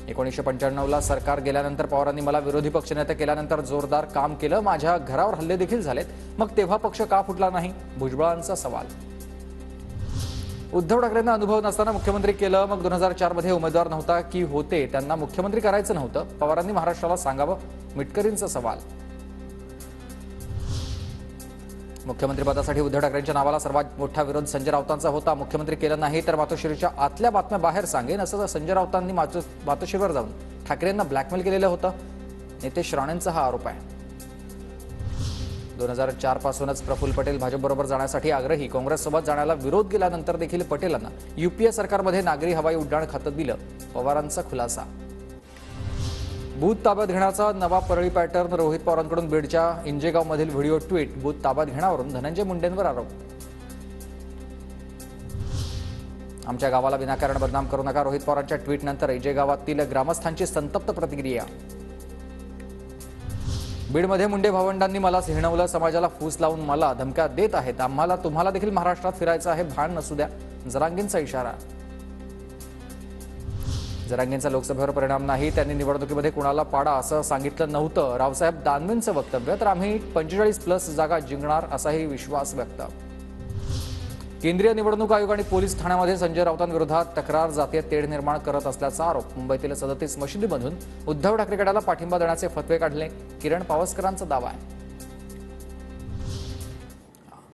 1995ला सरकार गेल्यानंतर पवारांनी मला विरोधी पक्षनेते केल्यानंतर जोरदार काम केलं. माझ्या घरावर हल्ले देखील झालेत. मग तेव्हा पक्ष का फुटला नाही? भुजबळांचा सवाल. उद्धव ठाकरेंना अनुभव नसताना मुख्यमंत्री केलं. मग 2004 मध्ये उमेदवार नव्हता की होते त्यांना मुख्यमंत्री करायचं नव्हतं? पवारांनी महाराष्ट्राला सांगावं. मिटकरींचा सवाल. मुख्यमंत्रीपदासाठी उद्धव ठाकरेंच्या नावाला सर्वात मोठा विरोध संजय राऊतांचा होता. मुख्यमंत्री केलं नाही तर मातोश्रीच्या आतल्या बातम्या बाहेर सांगेन असं संजय राऊतांनी मातोश्रीवर जाऊन ठाकरेंना ब्लॅकमेल केलेलं होतं. नितेश राणेंचा हा आरोप आहे. 2004 पासूनच प्रफुल्ल पटेल भाजपबरोबर जाण्यासाठी आग्रही. काँग्रेससोबत जाण्याला विरोध केल्यानंतर देखील पटेलांना यूपीए सरकारमध्ये नागरी हवाई उड्डाण खातं दिलं. पवारांचा खुलासा. बूथ ताब्यात घेण्याचा नवा परळी पॅटर्न. रोहित पवारांकडून बीडच्या इंजेगावमधील व्हिडिओ ट्विट. बूथ ताब्यात घेण्यावरून धनंजय मुंडेंवर आरोप. आमच्या गावाला विनाकारण बदनाम करू नका. रोहित पवारांच्या ट्विटनंतर इंजेगावातील ग्रामस्थांची संतप्त प्रतिक्रिया. बीडमध्ये मुंडे भावंडांनी मला हिणवलं. समाजाला फूस लावून मला धमक्या देत आहेत. तुम्हाला देखील महाराष्ट्रात फिरायचं आहे, भान नसू द्या. जरांगेंचा इशारा. जरांगेंचा लोकसभेवर परिणाम नाही. त्यांनी निवडणुकीमध्ये कुणाला पाडा असं सांगितलं नव्हतं. रावसाहेब दानवेंचं वक्तव्य. तर आम्ही 45+ जागा जिंकणार असाही विश्वास व्यक्त. केंद्रीय निवडणूक आयोग आणि पोलीस ठाण्यामध्ये संजय राऊतांविरोधात तक्रार जातीय तेढ निर्माण करत असल्याचा आरोप. मुंबईतील 37 मशिदीमधून उद्धव ठाकरे गटाला पाठिंबा देण्याचे फतवे काढले. किरण पावसकरांचा दावा आहे.